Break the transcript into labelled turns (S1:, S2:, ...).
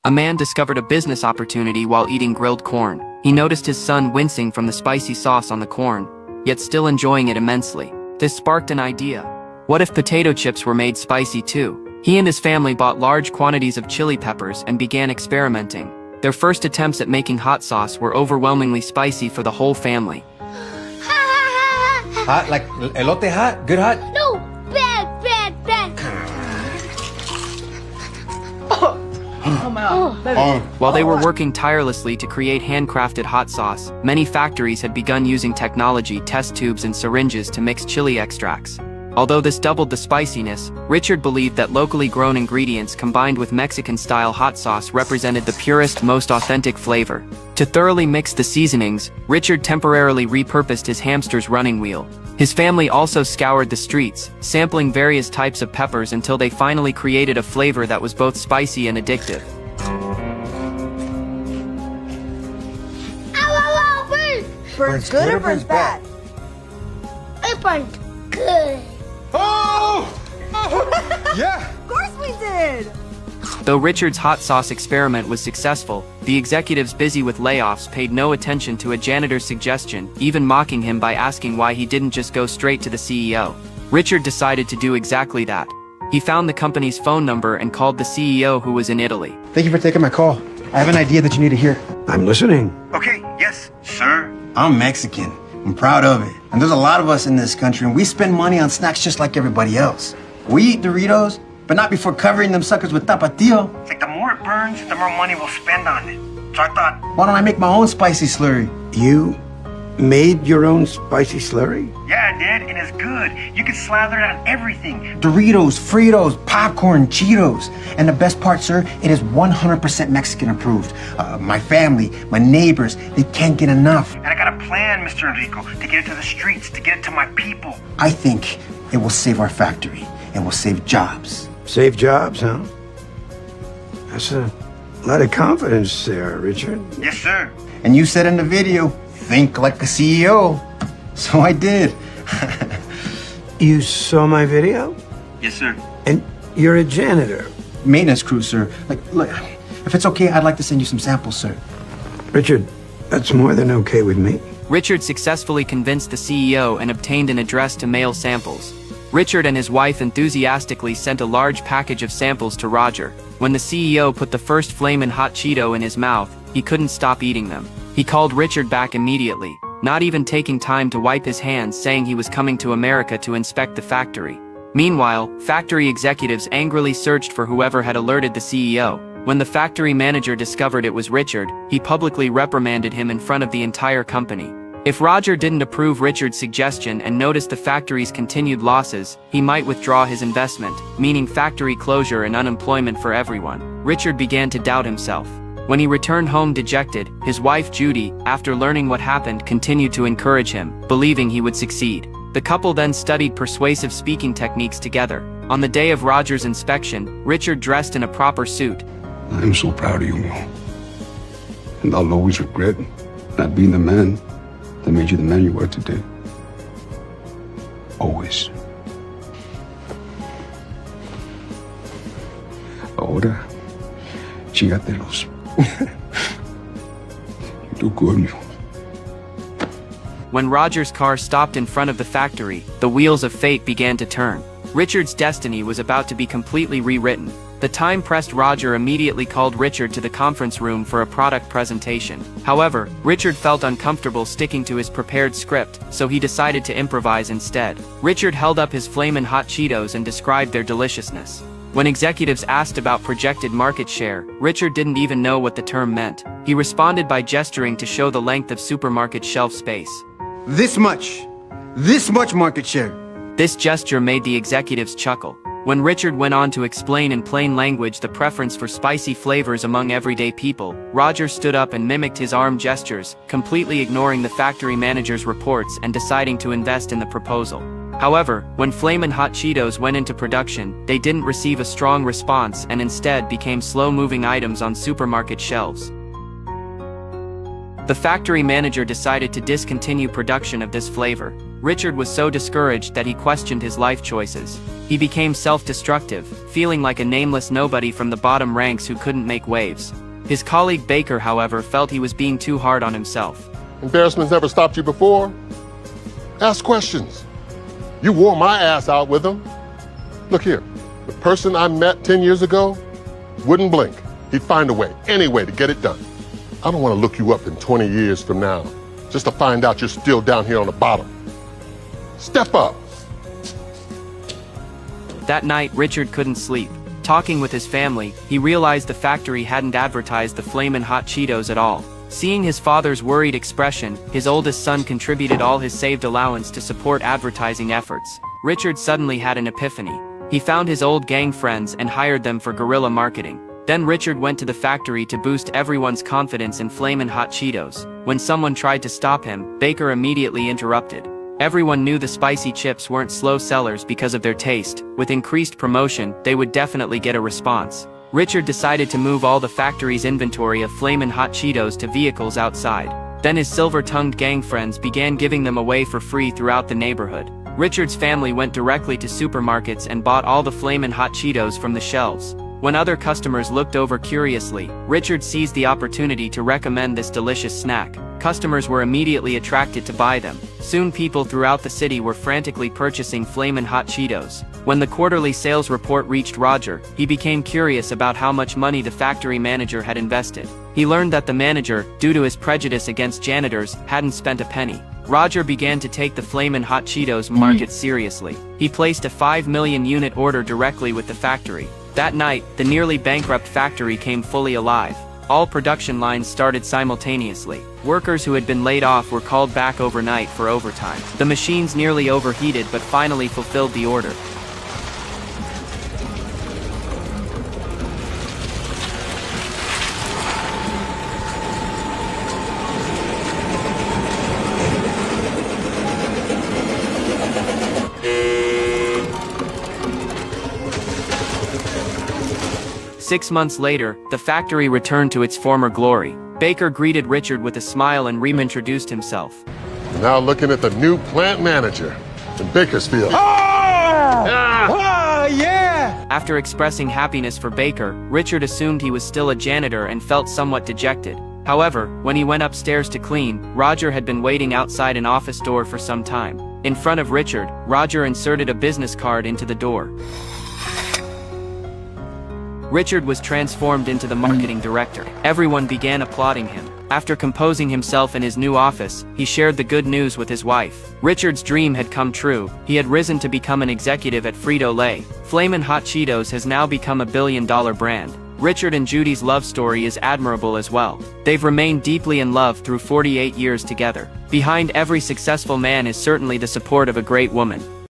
S1: A man discovered a business opportunity while eating grilled corn. He noticed his son wincing from the spicy sauce on the corn, yet still enjoying it immensely. This sparked an idea. What if potato chips were made spicy too? He and his family bought large quantities of chili peppers and began experimenting. Their first attempts at making hot sauce were overwhelmingly spicy for the whole family.
S2: Hot, like elote hot? Good hot?
S3: No, bad.
S1: While they were working tirelessly to create handcrafted hot sauce, many factories had begun using technology, test tubes and syringes to mix chili extracts. Although this doubled the spiciness, Richard believed that locally grown ingredients combined with Mexican-style hot sauce represented the purest, most authentic flavor. To thoroughly mix the seasonings, Richard temporarily repurposed his hamster's running wheel. His family also scoured the streets, sampling various types of peppers until they finally created a flavor that was both spicy and addictive.
S4: Burns good or burns bad?
S3: It burns good.
S2: Oh! Yeah!
S4: Of course we did!
S1: Though Richard's hot sauce experiment was successful, the executives busy with layoffs paid no attention to a janitor's suggestion, even mocking him by asking why he didn't just go straight to the CEO. Richard decided to do exactly that. He found the company's phone number and called the CEO, who was in Italy.
S5: Thank you for taking my call. I have an idea that you need to hear.
S6: I'm listening.
S7: Okay, yes, sir. I'm Mexican. I'm proud of it. And there's a lot of us in this country, and we spend money on snacks just like everybody else. We eat Doritos, but not before covering them suckers with tapatio. It's like the more it burns, the more money we'll spend on it. So I thought, why don't I make my own spicy slurry?
S6: You made your own spicy slurry?
S7: Yeah, I did, and it's good. You can slather it on everything. Doritos, Fritos, popcorn, Cheetos. And the best part, sir, it is 100% Mexican approved. My family, my neighbors, they can't get enough. And I got a plan, Mr. Enrico, to get it to the streets, to get it to my people. I think it will save our factory, and will save jobs.
S6: Save jobs, huh? That's a lot of confidence there, Richard.
S7: Yes, sir. And you said in the video, think like a CEO. So I did.
S6: You saw my video?
S7: Yes, sir.
S6: And you're a janitor.
S7: Maintenance crew, sir. Look, if it's okay, I'd like to send you some samples, sir.
S6: Richard, that's more than okay with me.
S1: Richard successfully convinced the CEO and obtained an address to mail samples. Richard and his wife enthusiastically sent a large package of samples to Roger. When the CEO put the first Flamin Hot Cheeto in his mouth, he couldn't stop eating them. He called Richard back immediately, not even taking time to wipe his hands, saying he was coming to America to inspect the factory. Meanwhile, factory executives angrily searched for whoever had alerted the CEO. When the factory manager discovered it was Richard, he publicly reprimanded him in front of the entire company. If Roger didn't approve Richard's suggestion and noticed the factory's continued losses, he might withdraw his investment, meaning factory closure and unemployment for everyone. Richard began to doubt himself. When he returned home dejected, his wife Judy, after learning what happened, continued to encourage him, believing he would succeed. The couple then studied persuasive speaking techniques together. On the day of Roger's inspection, Richard dressed in a proper suit.
S8: I'm so proud of you, Mo. And I'll always regret not being the man that made you the man you are today. Always. Ahora, chigatelos. You do good, Mo.
S1: When Roger's car stopped in front of the factory, the wheels of fate began to turn. Richard's destiny was about to be completely rewritten. The time-pressed Roger immediately called Richard to the conference room for a product presentation. However, Richard felt uncomfortable sticking to his prepared script, so he decided to improvise instead. Richard held up his Flamin' Hot Cheetos and described their deliciousness. When executives asked about projected market share, Richard didn't even know what the term meant. He responded by gesturing to show the length of supermarket shelf space.
S7: This much market share.
S1: This gesture made the executives chuckle. When Richard went on to explain in plain language the preference for spicy flavors among everyday people, Roger stood up and mimicked his arm gestures, completely ignoring the factory manager's reports and deciding to invest in the proposal. However, when Flamin' Hot Cheetos went into production, they didn't receive a strong response and instead became slow-moving items on supermarket shelves. The factory manager decided to discontinue production of this flavor. Richard was so discouraged that he questioned his life choices. He became self-destructive, feeling like a nameless nobody from the bottom ranks who couldn't make waves. His colleague Baker, however, felt he was being too hard on himself.
S9: Embarrassment's never stopped you before? Ask questions. You wore my ass out with them. Look here, the person I met 10 years ago wouldn't blink. He'd find a way, any way to get it done. I don't want to look you up in 20 years from now, just to find out you're still down here on the bottom. Step up.
S1: That night, Richard couldn't sleep. Talking with his family, he realized the factory hadn't advertised the Flamin' Hot Cheetos at all. Seeing his father's worried expression, his oldest son contributed all his saved allowance to support advertising efforts. Richard suddenly had an epiphany. He found his old gang friends and hired them for guerrilla marketing. Then Richard went to the factory to boost everyone's confidence in Flamin' Hot Cheetos. When someone tried to stop him, Baker immediately interrupted. Everyone knew the spicy chips weren't slow sellers because of their taste. With increased promotion, they would definitely get a response. Richard decided to move all the factory's inventory of Flamin' Hot Cheetos to vehicles outside. Then his silver-tongued gang friends began giving them away for free throughout the neighborhood. Richard's family went directly to supermarkets and bought all the Flamin' Hot Cheetos from the shelves. When other customers looked over curiously, Richard seized the opportunity to recommend this delicious snack. Customers were immediately attracted to buy them. Soon people throughout the city were frantically purchasing Flamin' Hot Cheetos. When the quarterly sales report reached Roger, he became curious about how much money the factory manager had invested. He learned that the manager, due to his prejudice against janitors, hadn't spent a penny. Roger began to take the Flamin' Hot Cheetos market seriously. He placed a 5 million unit order directly with the factory. That night, the nearly bankrupt factory came fully alive. All production lines started simultaneously. Workers who had been laid off were called back overnight for overtime. The machines nearly overheated but finally fulfilled the order. Six months later, the factory returned to its former glory. Baker greeted Richard with a smile and reintroduced himself.
S9: Now looking at the new plant manager in Bakersfield.
S2: Yeah!
S1: After expressing happiness for Baker, Richard assumed he was still a janitor and felt somewhat dejected. However, when he went upstairs to clean, Roger had been waiting outside an office door for some time. In front of Richard, Roger inserted a business card into the door. Richard was transformed into the marketing director. Everyone began applauding him. After composing himself in his new office, he shared the good news with his wife. Richard's dream had come true. He had risen to become an executive at Frito-Lay. Flamin' Hot Cheetos has now become a billion-dollar brand. Richard and Judy's love story is admirable as well. They've remained deeply in love through 48 years together. Behind every successful man is certainly the support of a great woman.